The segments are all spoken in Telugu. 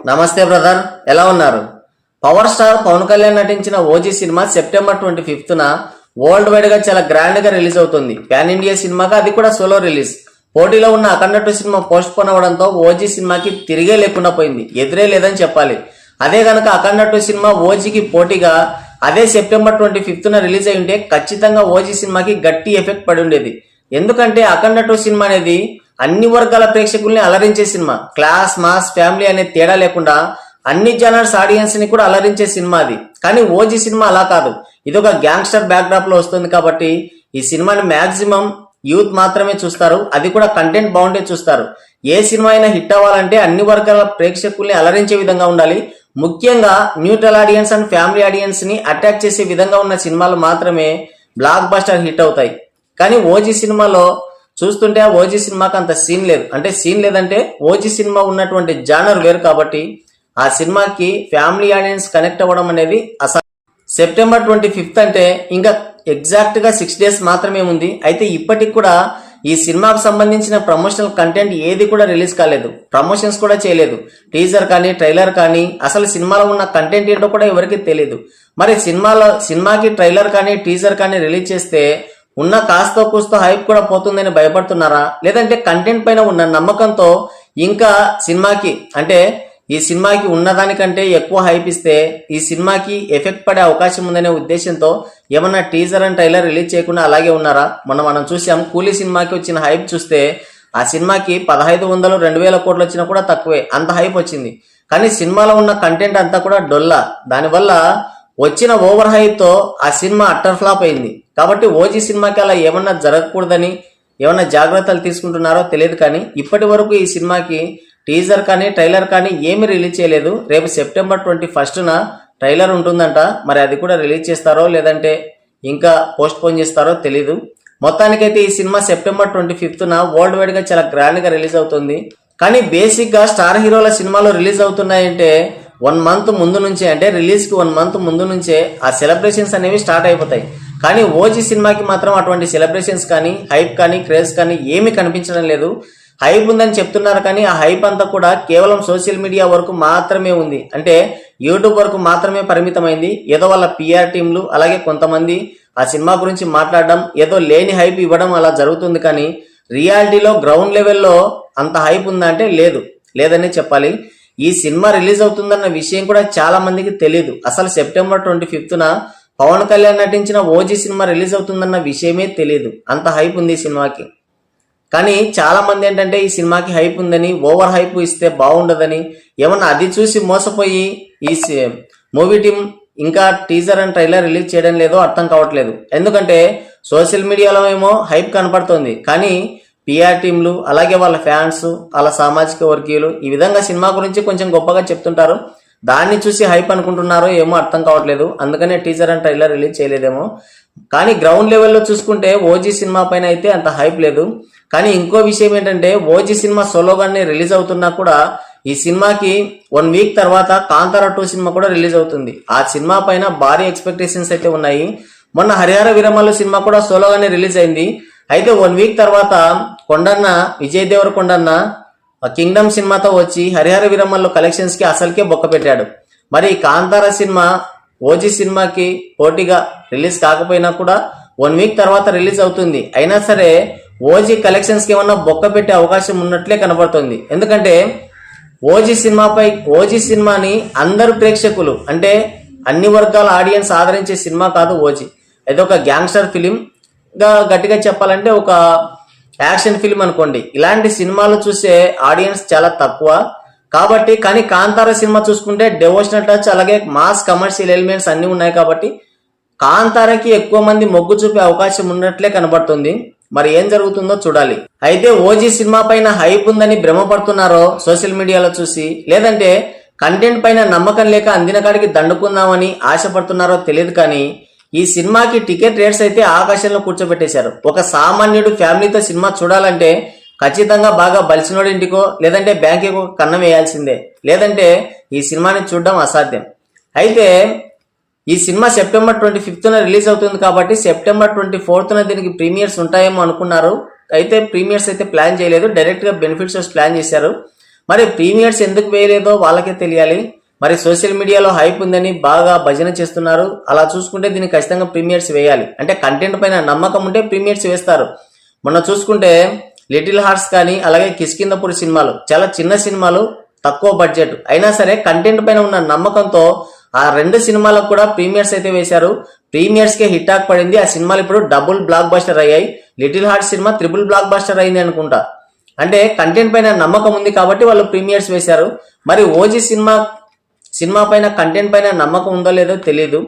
నమస్తే బ్రదర్, ఎలా ఉన్నారు? పవర్ స్టార్ పవన్ కళ్యాణ్ నటించిన ఓజీ సినిమా సెప్టెంబర్ 25న వరల్డ్ వైడ్ గా చాలా గ్రాండ్ గా రిలీజ్ అవుతుంది. పాన్ ఇండియా సినిమాగా అది కూడా సోలో రిలీజ్. పోటీలో ఉన్న అఖండ 2 సినిమా పోస్ట్ పోన్ అవడంతో ఓజీ సినిమాకి తిరిగే లేకుండా పోయింది, ఎదురే లేదని చెప్పాలి. అదే గనక అఖండ 2 సినిమా ఓజీకి పోటీగా అదే సెప్టెంబర్ 25న రిలీజ్ అయి ఉంటే ఖచ్చితంగా ఓజీ సినిమాకి గట్టి ఎఫెక్ట్ పడి ఉండేది. ఎందుకంటే అఖండ 2 సినిమా అనేది అన్ని వర్గాల ప్రేక్షకుల్ని అలరించే సినిమా. క్లాస్, మాస్, ఫ్యామిలీ అనే తేడా లేకుండా అన్ని జనర్స్ ఆడియన్స్ ని కూడా అలరించే సినిమా అది. కానీ ఓజీ సినిమా అలా కాదు, ఇది ఒక గ్యాంగ్స్టర్ బ్యాక్ డ్రాప్ లో వస్తుంది కాబట్టి ఈ సినిమాని మాక్సిమం యూత్ మాత్రమే చూస్తారు, అది కూడా కంటెంట్ బాగుంటే చూస్తారు. ఏ సినిమా అయినా హిట్ అవ్వాలంటే అన్ని వర్గాల ప్రేక్షకుల్ని అలరించే విధంగా ఉండాలి. ముఖ్యంగా neutral audience and family audience ని అట్రాక్ట్ చేసే విధంగా ఉన్న సినిమాలు మాత్రమే బ్లాక్ బస్టర్ హిట్ అవుతాయి. కానీ ఓజీ సినిమాలో చూస్తుంటే ఆ ఓజీ సినిమాకి అంత సీన్ లేదు. అంటే సీన్ లేదంటే ఓజీ సినిమా ఉన్నటువంటి జానర్ వేరు కాబట్టి ఆ సినిమాకి ఫ్యామిలీ ఆడియన్స్ కనెక్ట్ అవ్వడం అనేది అసలు. సెప్టెంబర్ 25 అంటే ఇంకా ఎగ్జాక్ట్ గా 6 days మాత్రమే ఉంది. అయితే ఇప్పటికి కూడా ఈ సినిమాకు సంబంధించిన ప్రమోషనల్ కంటెంట్ ఏది కూడా రిలీజ్ కాలేదు, ప్రమోషన్స్ కూడా చేయలేదు. టీజర్ కానీ ట్రైలర్ కానీ అసలు సినిమాలో ఉన్న కంటెంట్ ఏంటో కూడా ఎవరికి తెలియదు. మరి సినిమాకి ట్రైలర్ కానీ టీజర్ కానీ రిలీజ్ చేస్తే ఉన్న కాస్తో కూస్తో హైప్ కూడా పోతుందని భయపడుతున్నారా, లేదంటే కంటెంట్ పైన ఉన్న నమ్మకంతో ఇంకా సినిమాకి అంటే ఈ సినిమాకి ఉన్నదానికంటే ఎక్కువ హైప్ ఇస్తే ఈ సినిమాకి ఎఫెక్ట్ పడే అవకాశం ఉందనే ఉద్దేశంతో ఏమన్నా టీజర్ అండ్ ట్రైలర్ రిలీజ్ చేయకుండా అలాగే ఉన్నారా? మనం చూసాం, కూలీ సినిమాకి వచ్చిన హైప్ చూస్తే ఆ సినిమాకి 1500 2000 కోట్లు వచ్చినా కూడా తక్కువే, అంత హైప్ వచ్చింది. కానీ సినిమాలో ఉన్న కంటెంట్ అంతా కూడా డొల్లా. దానివల్ల వచ్చిన ఓవర్ హైప్ తో ఆ సినిమా అట్టర్ ఫ్లాప్ అయింది. కాబట్టి ఓజీ సినిమాకి అలా ఏమన్నా జరగకూడదని ఏమన్నా జాగ్రత్తలు తీసుకుంటున్నారో తెలియదు. కానీ ఇప్పటి వరకు ఈ సినిమాకి టీజర్ కానీ ట్రైలర్ కానీ ఏమి రిలీజ్ చేయలేదు. రేపు సెప్టెంబర్ 21న ట్రైలర్ ఉంటుందంట, మరి అది కూడా రిలీజ్ చేస్తారో లేదంటే ఇంకా పోస్ట్ పోన్ చేస్తారో తెలీదు. మొత్తానికైతే ఈ సినిమా సెప్టెంబర్ 25న వరల్డ్ వైడ్ గా చాలా గ్రాండ్ గా రిలీజ్ అవుతుంది. కానీ బేసిక్ గా స్టార్ హీరోల సినిమాలు రిలీజ్ అవుతున్నాయంటే 1 month ముందు నుంచే, అంటే రిలీజ్ కి 1 month ముందు నుంచే ఆ సెలబ్రేషన్స్ అనేవి స్టార్ట్ అయిపోతాయి. కానీ ఓజీ సినిమాకి మాత్రం అటువంటి సెలబ్రేషన్స్ కానీ హైప్ కానీ క్రేజ్ కానీ ఏమీ కనిపించడం లేదు. హైప్ ఉందని చెప్తున్నారు కానీ ఆ హైప్ అంతా కూడా కేవలం సోషల్ మీడియా వరకు మాత్రమే ఉంది, అంటే యూట్యూబ్ వరకు మాత్రమే పరిమితమైంది. ఏదో వాళ్ళ పిఆర్ టీంలు అలాగే కొంతమంది ఆ సినిమా గురించి మాట్లాడడం, ఏదో లేని హైప్ ఇవ్వడం అలా జరుగుతుంది. కానీ రియాలిటీలో గ్రౌండ్ లెవెల్లో అంత హైప్ ఉందంటే లేదనే చెప్పాలి. ఈ సినిమా రిలీజ్ అవుతుందన్న విషయం కూడా చాలా మందికి తెలియదు. అసలు సెప్టెంబర్ 25న పవన్ కళ్యాణ్ నటించిన ఓజీ సినిమా రిలీజ్ అవుతుందన్న విషయమే తెలియదు, అంత హైప్ ఉంది ఈ సినిమాకి. కానీ చాలా మంది ఏంటంటే ఈ సినిమాకి హైప్ ఉందని, ఓవర్ హైప్ ఇస్తే బాగుండదని, ఏమన్నా అది చూసి మోసపోయి ఈ మూవీ టీం ఇంకా టీజర్ అండ్ ట్రైలర్ రిలీజ్ చేయడం లేదో అర్థం కావట్లేదు. ఎందుకంటే సోషల్ మీడియాలో ఏమో హైప్ కనపడుతోంది, కానీ పిఆర్ టీంలు అలాగే వాళ్ళ ఫ్యాన్స్ వాళ్ళ సామాజిక వర్గీయులు ఈ విధంగా సినిమా గురించి కొంచెం గొప్పగా చెప్తుంటారు. దాన్ని చూసి హైప్ అనుకుంటున్నారో ఏమో అర్థం కావట్లేదు, అందుకనే టీజర్ అండ్ ట్రైలర్ రిలీజ్ చేయలేదేమో. కానీ గ్రౌండ్ లెవెల్లో చూసుకుంటే ఓజీ సినిమా పైన అయితే అంత హైప్ లేదు. కానీ ఇంకో విషయం ఏంటంటే ఓజీ సినిమా సోలోగానే రిలీజ్ అవుతున్నా కూడా ఈ సినిమాకి 1 week తర్వాత కాంతారా 2 సినిమా కూడా రిలీజ్ అవుతుంది. ఆ సినిమా పైన భారీ ఎక్స్పెక్టేషన్స్ అయితే ఉన్నాయి. మొన్న హరిహర వీరమల్లు సినిమా కూడా సోలోగానే రిలీజ్ అయింది. అయితే 1 week తర్వాత విజయ్ దేవరకొండన్న కింగ్డమ్ సినిమాతో వచ్చి హరిహర వీరమల్లు కలెక్షన్స్ కి అసలుకే బొక్క పెట్టాడు. మరి కాంతారా సినిమా ఓజీ సినిమాకి పోటీగా రిలీజ్ కాకపోయినా కూడా 1 week తర్వాత రిలీజ్ అవుతుంది. అయినా సరే ఓజీ కలెక్షన్స్ కి ఏమన్నా బొక్క పెట్టే అవకాశం ఉన్నట్లే కనబడుతుంది. ఎందుకంటే ఓజీ సినిమాని అందరు ప్రేక్షకులు అంటే అన్ని వర్గాల ఆడియన్స్ ఆదరించే సినిమా కాదు ఓజీ. ఇది ఒక గ్యాంగ్స్టర్ ఫిలిం గా గట్టిగా చెప్పాలంటే ఒక యాక్షన్ ఫిల్మ్ అనుకోండి. ఇలాంటి సినిమాలు చూసే ఆడియన్స్ చాలా తక్కువ కాబట్టి. కానీ కాంతారా సినిమా చూసుకుంటే డెవోషనల్ టచ్ అలాగే మాస్ కమర్షియల్ ఎలిమెంట్స్ అన్ని ఉన్నాయి కాబట్టి కాంతారాకి ఎక్కువ మంది మొగ్గు చూపే అవకాశం ఉన్నట్లే కనబడుతుంది. మరి ఏం జరుగుతుందో చూడాలి. అయితే ఓజీ సినిమా పైన హైప్ ఉందని భ్రమపడుతున్నారో సోషల్ మీడియాలో చూసి, లేదంటే కంటెంట్ పైన నమ్మకం లేక అందిన కాడికి దండుకుందామని ఆశపడుతున్నారో తెలియదు. కానీ ఈ సినిమాకి టికెట్ రేట్స్ అయితే ఆకాశంలో కూర్చోబెట్టేశారు. ఒక సామాన్యుడు ఫ్యామిలీతో సినిమా చూడాలంటే ఖచ్చితంగా బాగా బలిసినోడింటికో లేదంటే బ్యాంకుకో కన్నం వేయాల్సిందే, లేదంటే ఈ సినిమాని చూడడం అసాధ్యం. అయితే ఈ సినిమా సెప్టెంబర్ 25న రిలీజ్ అవుతుంది కాబట్టి సెప్టెంబర్ 24న దీనికి ప్రీమియర్స్ ఉంటాయేమో అనుకున్నారు. అయితే ప్రీమియర్స్ అయితే ప్లాన్ చేయలేదు, డైరెక్ట్ గా బెనిఫిట్ షోస్ ప్లాన్ చేశారు. మరి ప్రీమియర్స్ ఎందుకు వేయలేదో వాళ్ళకే తెలియాలి. మరి సోషల్ మీడియాలో హైప్ ఉందని బాగా భజన చేస్తున్నారు. అలా చూసుకుంటే దీనికి ఖచ్చితంగా ప్రీమియర్స్ వేయాలి. అంటే కంటెంట్ పైన నమ్మకం ఉంటే ప్రీమియర్స్ వేస్తారు. మొన్న చూసుకుంటే లిటిల్ హార్ట్స్ కానీ అలాగే కిష్కింధపురి సినిమాలు చాలా చిన్న సినిమాలు, తక్కువ బడ్జెట్ అయినా సరే కంటెంట్ పైన ఉన్న నమ్మకంతో ఆ 2 సినిమాలకు కూడా ప్రీమియర్స్ అయితే వేశారు. ప్రీమియర్స్ కే హిట్ టాక్ పడింది. ఆ సినిమాలు ఇప్పుడు డబుల్ బ్లాక్ బస్టర్ అయ్యాయి. Little hearts cinema triple block buster అయింది అనుకుంటా. అంటే కంటెంట్ పైన నమ్మకం ఉంది కాబట్టి వాళ్ళు ప్రీమియర్స్ వేశారు. మరి ఓజీ సినిమా పైన కంటెంట్ పైన నమ్మకం ఉందో లేదో తెలియదు.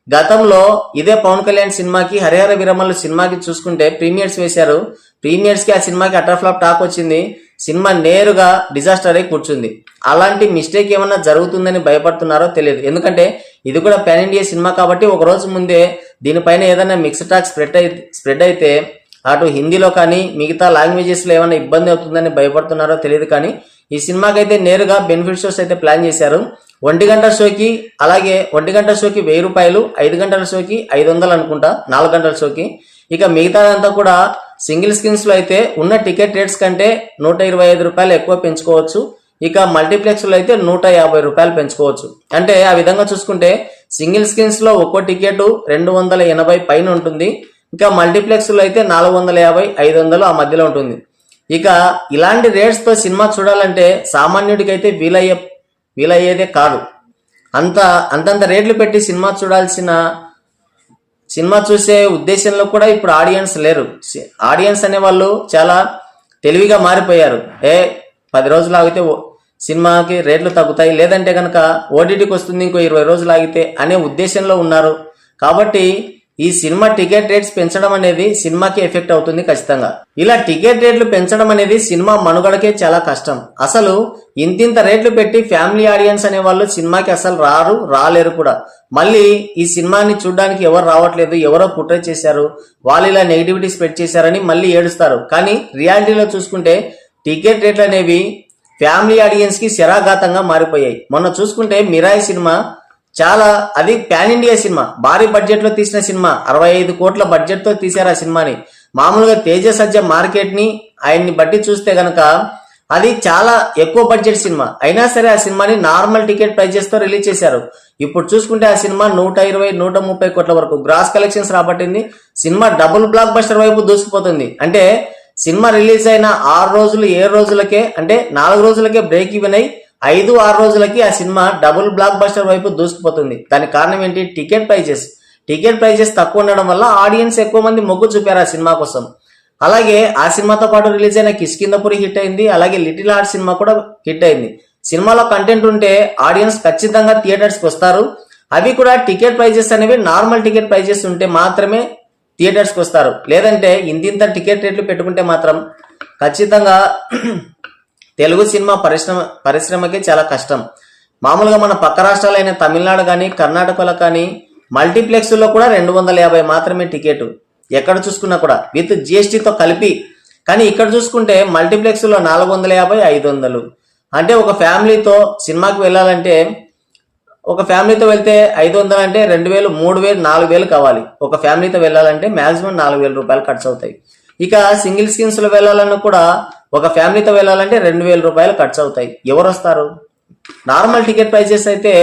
గతంలో ఇదే పవన్ కళ్యాణ్ సినిమాకి హరిహర వీరమల్లు సినిమాకి చూసుకుంటే ప్రీమియర్స్ వేశారు. ప్రీమియర్స్ కి ఆ సినిమాకి అటర్ ఫ్లాప్ టాక్ వచ్చింది. సినిమా నేరుగా డిజాస్టర్ అయి కూర్చుంది. అలాంటి మిస్టేక్ ఏమన్నా జరుగుతుందని భయపడుతున్నారో తెలియదు. ఎందుకంటే ఇది కూడా పాన్ ఇండియా సినిమా కాబట్టి ఒక రోజు ముందే దీనిపైన ఏదైనా మిక్స్డ్ టాక్ స్ప్రెడ్ అయితే అటు హిందీలో కానీ మిగతా లాంగ్వేజెస్ లో ఏమైనా ఇబ్బంది అవుతుందని భయపడుతున్నారో తెలియదు. కానీ ఈ సినిమాకి అయితే నేరుగా బెనిఫిట్ షోస్ అయితే ప్లాన్ చేశారు. 1 గంట షోకి అలాగే 1 గంట షోకి 1000 రూపాయలు, 5 గంటల షోకి 500 అనుకుంటా, 4 గంటల షోకి. ఇక మిగతాదంతా కూడా సింగిల్ స్క్రీన్స్ లో అయితే ఉన్న టికెట్ రేట్స్ కంటే 125 రూపాయలు ఎక్కువ పెంచుకోవచ్చు. ఇక మల్టీప్లెక్స్ లో అయితే 150 రూపాయలు పెంచుకోవచ్చు. అంటే ఆ విధంగా చూసుకుంటే సింగిల్ స్క్రీన్స్ లో ఒక్కో టికెట్ 280 పైన ఉంటుంది. ఇంకా మల్టీప్లెక్స్ లో అయితే 450, 500 ఆ మధ్యలో ఉంటుంది. ఇక ఇలాంటి రేట్స్ తో సినిమా చూడాలంటే సామాన్యుడికి అయితే వీలయ్యేదే కాదు. అంతంత రేట్లు పెట్టి సినిమా చూసే ఉద్దేశంలో కూడా ఇప్పుడు ఆడియన్స్ లేరు. ఆడియన్స్ అనే వాళ్ళు చాలా తెలివిగా మారిపోయారు. 10 రోజులు ఆగితే సినిమాకి రేట్లు తగ్గుతాయి, లేదంటే కనుక ఓటీటీకి వస్తుంది ఇంకో 20 రోజులు ఆగితే అనే ఉద్దేశంలో ఉన్నారు. కాబట్టి ఈ సినిమా టికెట్ రేట్స్ పెంచడం అనేది సినిమాకి ఎఫెక్ట్ అవుతుంది ఖచ్చితంగా. ఇలా టికెట్ రేట్లు పెంచడం అనేది సినిమా మనుగడకే చాలా కష్టం. అసలు ఇంతింత రేట్లు పెట్టి ఫ్యామిలీ ఆడియన్స్ అనే వాళ్ళు సినిమాకి అసలు రాలేరు కూడా. మళ్ళీ ఈ సినిమాని చూడడానికి ఎవరు రావట్లేదు, ఎవరో కుట్ర చేశారు, వాళ్ళు ఇలా నెగిటివిటీ స్ప్రెడ్ చేశారని మళ్ళీ ఏడుస్తారు. కానీ రియాలిటీలో చూసుకుంటే టికెట్ రేట్లు అనేవి ఫ్యామిలీ ఆడియన్స్ కి శరాఘాతంగా మారిపోయాయి. మొన్న చూసుకుంటే మిరాయి సినిమా అది పాన్ ఇండియా సినిమా, భారీ బడ్జెట్ లో తీసిన సినిమా, 65 కోట్ల బడ్జెట్ తో తీశారు ఆ సినిమాని. మామూలుగా తేజ సజ్జ మార్కెట్ ని ఆయన్ని బట్టి చూస్తే గనక అది చాలా ఎక్కువ బడ్జెట్ సినిమా. అయినా సరే ఆ సినిమాని నార్మల్ టికెట్ ప్రైజెస్ తో రిలీజ్ చేశారు. ఇప్పుడు చూసుకుంటే ఆ సినిమా 120, 130 కోట్ల వరకు గ్రాస్ కలెక్షన్స్ రాబట్టింది. సినిమా డబుల్ బ్లాక్ బస్టర్ వైపు దూసుకుపోతుంది. అంటే సినిమా రిలీజ్ అయిన 6 రోజులు 7 రోజులకే, అంటే 4 రోజులకే బ్రేక్ ఈవెన్ అయి 5-6 రోజులకి ఆ సినిమా డబుల్ బ్లాక్ బస్టర్ వైపు దూసుకుపోతుంది. దానికి కారణం ఏంటి? టికెట్ ప్రైజెస్ తక్కువ ఉండడం వల్ల ఆడియన్స్ ఎక్కువ మంది మొగ్గు చూపారు ఆ సినిమా కోసం. అలాగే ఆ సినిమాతో పాటు రిలీజ్ అయిన కిష్కింధపురి హిట్ అయింది. అలాగే లిటిల్ హార్ట్ సినిమా కూడా హిట్ అయింది. సినిమాలో కంటెంట్ ఉంటే ఆడియన్స్ ఖచ్చితంగా థియేటర్స్ కి వస్తారు. అవి కూడా టికెట్ ప్రైజెస్ అనేవి నార్మల్ టికెట్ ప్రైజెస్ ఉంటే మాత్రమే థియేటర్స్ కి వస్తారు. లేదంటే ఇంత టికెట్ రేట్లు పెట్టుకుంటే మాత్రం ఖచ్చితంగా తెలుగు సినిమా పరిశ్రమకి చాలా కష్టం. మామూలుగా మన పక్క రాష్ట్రాలైన తమిళనాడు కానీ కర్ణాటకలో కానీ మల్టీప్లెక్స్ లో కూడా 250 మాత్రమే టికెట్, ఎక్కడ చూసుకున్నా కూడా విత్ జిఎస్టీతో కలిపి. కానీ ఇక్కడ చూసుకుంటే మల్టీప్లెక్స్ లో 450, 500. అంటే ఒక ఫ్యామిలీతో సినిమాకి వెళ్ళాలంటే, ఒక ఫ్యామిలీతో వెళ్తే 500 అంటే 2000, 3000, 4000 కావాలి. ఒక ఫ్యామిలీతో వెళ్ళాలంటే మాక్సిమం 4000 రూపాయలు ఖర్చు అవుతాయి. ఇక సింగిల్ స్క్రీన్స్ లో వెళ్ళాలన్నా కూడా ఒక ఫ్యామిలీతో వెళ్ళాలంటే 2000 రూపాయలు ఖర్చు అవుతాయి. ఎవరు వస్తారు? నార్మల్ టికెట్ ప్రైజెస్ అయితే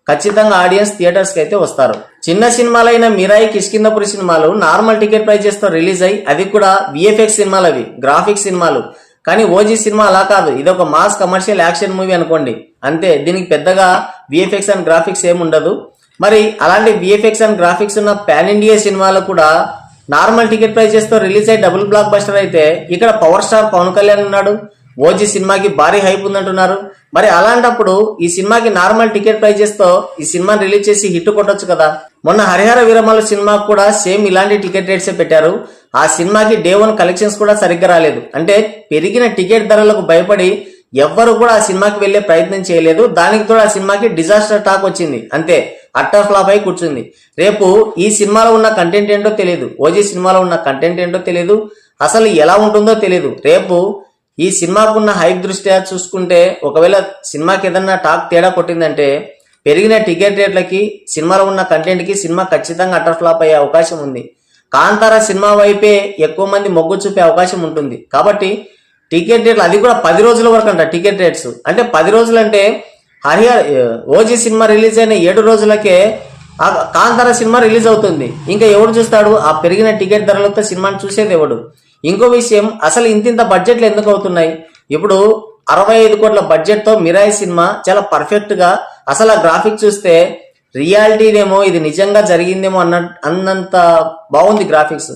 ఖచ్చితంగా ఆడియన్స్ థియేటర్స్ కి అయితే వస్తారు. చిన్న సినిమాలైన మిరాయి, కిష్కింధపురి సినిమాలు నార్మల్ టికెట్ ప్రైజెస్ తో రిలీజ్ అయ్యి, అది కూడా విఎఫ్ఎక్స్ సినిమాలు, అవి గ్రాఫిక్స్ సినిమాలు. కానీ ఓజీ సినిమా అలా కాదు. ఇది ఒక మాస్ కమర్షియల్ యాక్షన్ మూవీ అనుకోండి, అంతే. దీనికి పెద్దగా విఎఫ్ఎక్స్ అండ్ గ్రాఫిక్స్ ఏమి ఉండదు. మరి అలాంటి విఎఫ్ఎక్స్ అండ్ గ్రాఫిక్స్ ఉన్న పాన్ ఇండియా సినిమాలు కూడా నార్మల్ టికెట్ ప్రైజెస్ తో రిలీజ్ అయ్యి డబుల్ బ్లాక్ బస్టర్ అయితే, ఇక్కడ పవర్ స్టార్ పవన్ కళ్యాణ్ ఉన్నాడు, ఓజీ సినిమాకి భారీ హైప్ ఉందంటున్నారు. మరి అలాంటప్పుడు ఈ సినిమాకి నార్మల్ టికెట్ ప్రైజెస్ తో ఈ సినిమాని రిలీజ్ చేసి హిట్ కొట్టొచ్చు కదా. మొన్న హరిహర వీరమల్లు సినిమాకు కూడా సేమ్ ఇలాంటి టికెట్ రేట్సే పెట్టారు. ఆ సినిమాకి డే 1 కలెక్షన్స్ కూడా సరిగ్గా రాలేదు. అంటే పెరిగిన టికెట్ ధరలకు భయపడి ఎవ్వరు కూడా ఆ సినిమాకి వెళ్లే ప్రయత్నం చేయలేదు. దానికి తోడు ఆ సినిమాకి డిజాస్టర్ టాక్ వచ్చింది, అంతే. అట్టర్ ఫ్లాప్ అయి కూర్చుంది. రేపు ఈ సినిమాలో ఉన్న కంటెంట్ ఏంటో తెలియదు, ఓజీ సినిమాలో ఉన్న కంటెంట్ ఏంటో తెలియదు, అసలు ఎలా ఉంటుందో తెలియదు. రేపు ఈ సినిమాకున్న హైప్ దృష్ట్యా చూసుకుంటే ఒకవేళ సినిమాకి ఏదన్నా టాక్ తేడా కొట్టిందంటే పెరిగిన టికెట్ రేట్లకి, సినిమాలో ఉన్న కంటెంట్ కి సినిమా ఖచ్చితంగా అటర్ ఫ్లాప్ అయ్యే అవకాశం ఉంది. కాంతార సినిమా వైపే ఎక్కువ మంది మొగ్గు చూపే అవకాశం ఉంటుంది. కాబట్టి టికెట్ రేట్లు అది కూడా 10 రోజుల వరకు అంట టికెట్ రేట్స్. అంటే 10 రోజులు అంటే హరిహర ఓజీ సినిమా రిలీజ్ అయిన 7 రోజులకే ఆ కాంతార సినిమా రిలీజ్ అవుతుంది. ఇంకా ఎవడు చూస్తాడు? ఆ పెరిగిన టికెట్ ధరలతో సినిమాని చూసేది ఎవడు? ఇంకో విషయం, అసలు ఇంతింత బడ్జెట్లు ఎందుకు అవుతున్నాయి? ఇప్పుడు 65 కోట్ల బడ్జెట్ తో మిరాయి సినిమా చాలా పర్ఫెక్ట్ గా, అసలు ఆ గ్రాఫిక్ చూస్తే రియాలిటీనేమో ఇది నిజంగా జరిగిందేమో అన్నంత బాగుంది గ్రాఫిక్స్.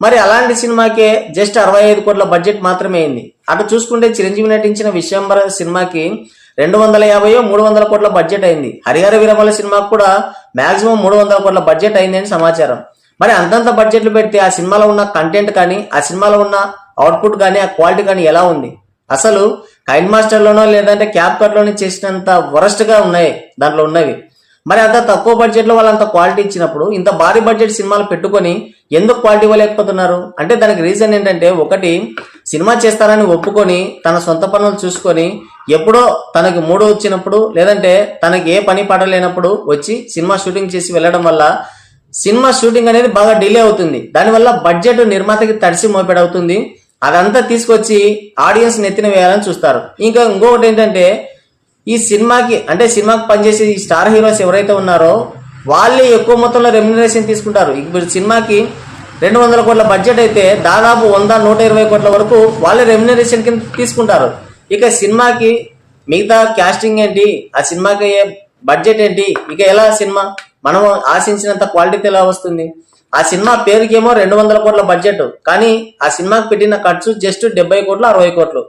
మరి అలాంటి సినిమాకే జస్ట్ 65 కోట్ల బడ్జెట్ మాత్రమే అయింది. అటు చూసుకుంటే చిరంజీవి నటించిన విశ్వంబర సినిమాకి 250 300 కోట్ల బడ్జెట్ అయింది. హరిహర వీరమల సినిమాకు కూడా మాక్సిమం 300 కోట్ల బడ్జెట్ అయింది అని సమాచారం. మరి అంతంత బడ్జెట్లు పెడితే ఆ సినిమాలో ఉన్న కంటెంట్ కానీ, ఆ సినిమాలో ఉన్న అవుట్పుట్ కానీ, ఆ క్వాలిటీ కానీ ఎలా ఉంది? అసలు కైన్ మాస్టర్ లోనో లేదంటే క్యాప్ కట్ లోనే చేసినంత వరస్ట్ గా ఉన్నాయి దాంట్లో ఉన్నవి. మరి అంత తక్కువ బడ్జెట్ లో వాళ్ళంత క్వాలిటీ ఇచ్చినప్పుడు ఇంత భారీ బడ్జెట్ సినిమాలు పెట్టుకొని ఎందుకు క్వాలిటీ ఇవ్వలేకపోతున్నారు? అంటే దానికి రీజన్ ఏంటంటే, ఒకటి సినిమా చేస్తారని ఒప్పుకొని తన సొంత పనులు చూసుకొని ఎప్పుడో తనకి మూడు వచ్చినప్పుడు లేదంటే తనకి ఏ పని పాట లేనప్పుడు వచ్చి సినిమా షూటింగ్ చేసి వెళ్ళడం వల్ల సినిమా షూటింగ్ అనేది బాగా డిలే అవుతుంది. దానివల్ల బడ్జెట్ నిర్మాతకి తడిసి మోపెడవుతుంది. అదంతా తీసుకొచ్చి ఆడియన్స్ నెత్తిన వేయాలని చూస్తారు. ఇంకా ఇంకొకటి ఏంటంటే, ఈ సినిమాకి అంటే సినిమాకి పనిచేసే ఈ స్టార్ హీరోస్ ఎవరైతే ఉన్నారో వాళ్ళే ఎక్కువ మొత్తంలో రెమ్యునరేషన్ తీసుకుంటారు. ఇప్పుడు సినిమాకి 200 కోట్ల బడ్జెట్ అయితే దాదాపు 100-120 కోట్ల వరకు వాళ్ళే రెమ్యునరేషన్ కింద తీసుకుంటారు. ఇక సినిమాకి మిగతా క్యాస్టింగ్ ఏంటి, ఆ సినిమాకి బడ్జెట్ ఏంటి, ఇక ఎలా సినిమా మనం ఆశించినంత క్వాలిటీతో ఎలా వస్తుంది? ఆ సినిమా పేరుకేమో 200 కోట్ల బడ్జెట్, కానీ ఆ సినిమాకి పెట్టిన ఖర్చు జస్ట్ 70 కోట్లు 60 కోట్లు.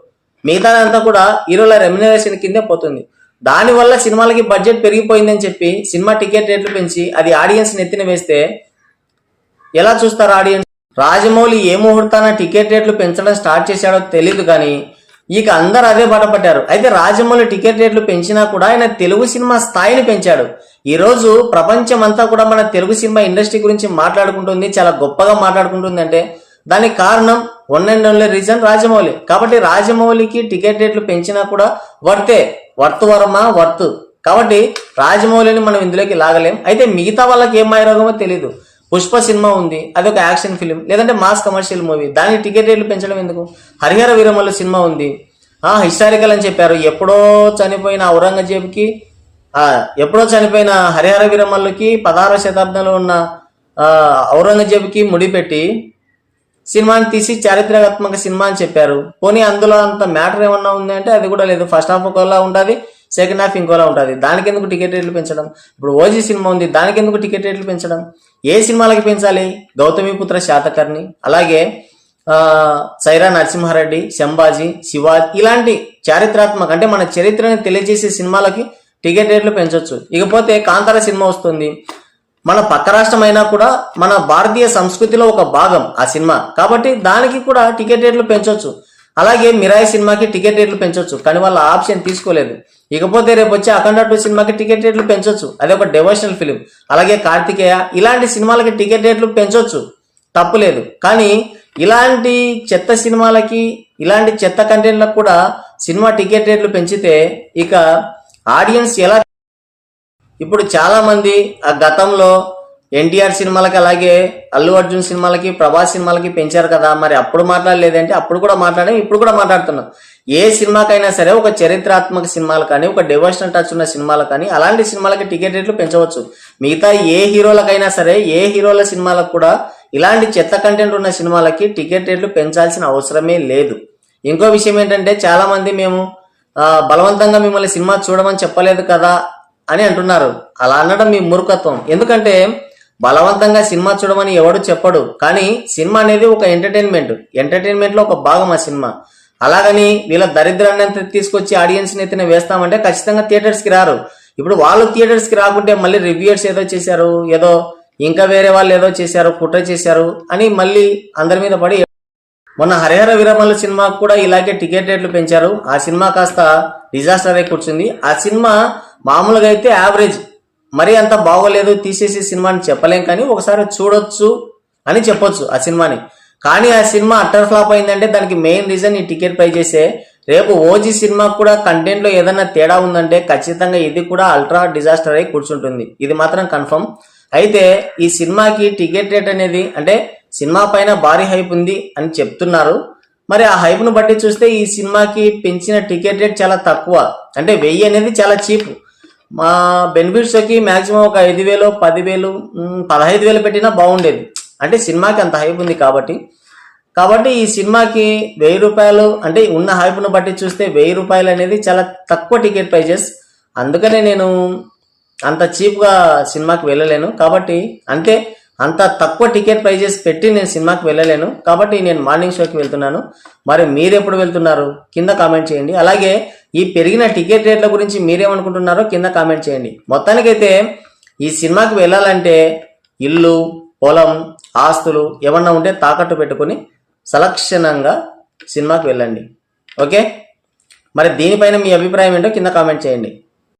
మిగతాదంతా కూడా హీరోల రెమ్యునరేషన్ కిందే పోతుంది. దానివల్ల సినిమాలకి బడ్జెట్ పెరిగిపోయిందని చెప్పి సినిమా టికెట్ రేట్లు పెంచి అది ఆడియన్స్ నెత్తిన వేస్తే ఎలా చూస్తారు ఆడియన్స్? రాజమౌళి ఏ ముహూర్తాన టికెట్ రేట్లు పెంచడం స్టార్ట్ చేశాడో తెలియదు, కానీ ఇక అందరు అదే బాట పట్టారు. అయితే రాజమౌళి టికెట్ రేట్లు పెంచినా కూడా ఆయన తెలుగు సినిమా స్థాయిని పెంచాడు. ఈ రోజు ప్రపంచం అంతా కూడా మన తెలుగు సినిమా ఇండస్ట్రీ గురించి మాట్లాడుకుంటుంది, చాలా గొప్పగా మాట్లాడుకుంటుంది. అంటే దానికి కారణం one and only reason Rajamouli. కాబట్టి రాజమౌళికి టికెట్ రేట్లు పెంచినా కూడా వర్త్ వర్మ వర్త్. కాబట్టి రాజమౌళిని మనం ఇందులోకి లాగలేం. అయితే మిగతా వాళ్ళకి ఏం మాయరోగమో తెలీదు. పుష్ప సినిమా ఉంది, అదొక యాక్షన్ ఫిలిం లేదంటే మాస్ కమర్షియల్ మూవీ, దానికి టికెట్ రేట్లు పెంచడం ఎందుకు? హరిహర వీరమల్లు సినిమా ఉంది, హిస్టారికల్ అని చెప్పారు. ఎప్పుడో చనిపోయిన హరిహర వీరమల్లుకి 16వ శతాబ్దంలో ఉన్న ఔరంగజేబుకి ముడిపెట్టి సినిమాని తీసి చారిత్రాత్మక సినిమా అని చెప్పారు. పోనీ అందులో అంత మ్యాటర్ ఏమన్నా ఉంది అంటే అది కూడా లేదు. ఫస్ట్ హాఫ్ ఒకలా ఉంటుంది, సెకండ్ హాఫ్ ఇంకోలా ఉంటుంది. దానికి ఎందుకు టికెట్ రేట్లు పెంచడం? ఇప్పుడు ఓజీ సినిమా ఉంది, దానికి ఎందుకు టికెట్ రేట్లు పెంచడం? ఏ సినిమాలకి పెంచాలి? గౌతమిపుత్ర శాతకర్ణి, అలాగే సైరా నరసింహారెడ్డి, శంభాజీ, శివాజీ ఇలాంటి చారిత్రాత్మక అంటే మన చరిత్రని తెలియజేసే సినిమాలకి టికెట్ రేట్లు పెంచవచ్చు. ఇకపోతే కాంతార సినిమా వస్తుంది, మన పక్క రాష్ట్రం అయినా కూడా మన భారతీయ సంస్కృతిలో ఒక భాగం ఆ సినిమా, కాబట్టి దానికి కూడా టికెట్ రేట్లు పెంచవచ్చు. అలాగే మిరాయి సినిమాకి టికెట్ రేట్లు పెంచవచ్చు, కానీ వాళ్ళ ఆప్షన్ తీసుకోలేదు. ఇకపోతే రేపు వచ్చే అఖండ 2 సినిమాకి టికెట్ రేట్లు పెంచవచ్చు, అది ఒక డివోషనల్ ఫిలిం. అలాగే కార్తికేయ ఇలాంటి సినిమాలకి టికెట్ రేట్లు పెంచవచ్చు, తప్పులేదు. కానీ ఇలాంటి చెత్త సినిమాలకి ఇలాంటి చెత్త కంటెంట్లకు కూడా సినిమా టికెట్ రేట్లు పెంచితే ఇక ఆడియన్స్ ఎలా? ఇప్పుడు చాలా మంది ఆ గతంలో ఎన్టీఆర్ సినిమాలకి అలాగే అల్లు అర్జున్ సినిమాలకి ప్రభాస్ సినిమాలకి పెంచారు కదా, మరి అప్పుడు మాట్లాడలేదంటే అప్పుడు కూడా మాట్లాడాం, ఇప్పుడు కూడా మాట్లాడుతున్నాం. ఏ సినిమాకైనా సరే ఒక చరిత్రాత్మక సినిమాలు కానీ ఒక డివోషనల్ టచ్ ఉన్న సినిమాలు కానీ అలాంటి సినిమాలకి టికెట్ రేట్లు పెంచవచ్చు. మిగతా ఏ హీరోలకైనా సరే ఏ హీరోల సినిమాలకు కూడా ఇలాంటి చెత్త కంటెంట్ ఉన్న సినిమాలకి టికెట్ రేట్లు పెంచాల్సిన అవసరమే లేదు. ఇంకో విషయం ఏంటంటే, చాలా మంది మేము బలవంతంగా మిమ్మల్ని సినిమా చూడమని చెప్పలేదు కదా అని అంటున్నారు. అలా అనడం మీ మూర్ఖత్వం. ఎందుకంటే బలవంతంగా సినిమా చూడమని ఎవడు చెప్పడు, కానీ సినిమా అనేది ఒక ఎంటర్టైన్మెంట్ లో ఒక భాగం ఆ సినిమా. అలాగని వీళ్ళ దరిద్రాన్ని తీసుకొచ్చి ఆడియన్స్ నెత్తిన వేస్తామంటే ఖచ్చితంగా థియేటర్స్ కి రారు. ఇప్పుడు వాళ్ళు థియేటర్స్ కి రాకుంటే మళ్ళీ రివ్యూయర్స్ ఏదో చేశారు, ఏదో ఇంకా వేరే వాళ్ళు ఏదో చేశారు, కుట్ర చేశారు అని మళ్ళీ అందరి మీద పడి, మొన్న హరిహర వీరమల్లు సినిమాకు కూడా ఇలాగే టికెట్ రేట్లు పెంచారు. ఆ సినిమా కాస్త డిజాస్టర్ అయి కూర్చుంది. ఆ సినిమా మామూలుగా అయితే యావరేజ్, మరీ అంత బాగోలేదు తీసేసి సినిమాని చెప్పలేం, కానీ ఒకసారి చూడొచ్చు అని చెప్పొచ్చు ఆ సినిమాని. కానీ ఆ సినిమా అట్టర్ ఫ్లాప్ అయిందంటే దానికి మెయిన్ రీజన్ ఈ టికెట్ పై చేసే. రేపు ఓజీ సినిమాకు కూడా కంటెంట్ లో ఏదైనా తేడా ఉందంటే ఖచ్చితంగా ఇది కూడా అల్ట్రా డిజాస్టర్ అయి కూర్చుంటుంది, ఇది మాత్రం కన్ఫర్మ్. అయితే ఈ సినిమాకి టికెట్ రేట్ అనేది అంటే సినిమా పైన భారీ హైప్ ఉంది అని చెప్తున్నారు. మరి ఆ హైప్ను బట్టి చూస్తే ఈ సినిమాకి పెంచిన టికెట్ రేట్ చాలా తక్కువ, అంటే 1000 అనేది చాలా చీప్. మా బెనిఫిట్స్కి మ్యాక్సిమం ఒక 5,000, 10,000, 15,000 పెట్టినా బాగుండేది. అంటే సినిమాకి అంత హైప్ ఉంది కాబట్టి ఈ సినిమాకి 1000 రూపాయలు, అంటే ఉన్న హైప్ను బట్టి చూస్తే 1000 రూపాయలు అనేది చాలా తక్కువ టికెట్ ప్రైజెస్. అందుకనే నేను అంత చీప్గా సినిమాకి వెళ్ళలేను. కాబట్టి అంత తక్కువ టికెట్ ప్రైజెస్ పెట్టి నేను సినిమాకి వెళ్ళలేను. కాబట్టి నేను మార్నింగ్ షోకి వెళ్తున్నాను. మరి మీరు ఎప్పుడు వెళ్తున్నారు కింద కామెంట్ చేయండి. అలాగే ఈ పెరిగిన టికెట్ రేట్ల గురించి మీరేమనుకుంటున్నారో కింద కామెంట్ చేయండి. మొత్తానికైతే ఈ సినిమాకి వెళ్ళాలంటే ఇల్లు, పొలం, ఆస్తులు ఏమన్నా ఉంటే తాకట్టు పెట్టుకుని సలక్షణంగా సినిమాకి వెళ్ళండి. ఓకే, మరి దీనిపైన మీ అభిప్రాయం ఏంటో కింద కామెంట్ చేయండి.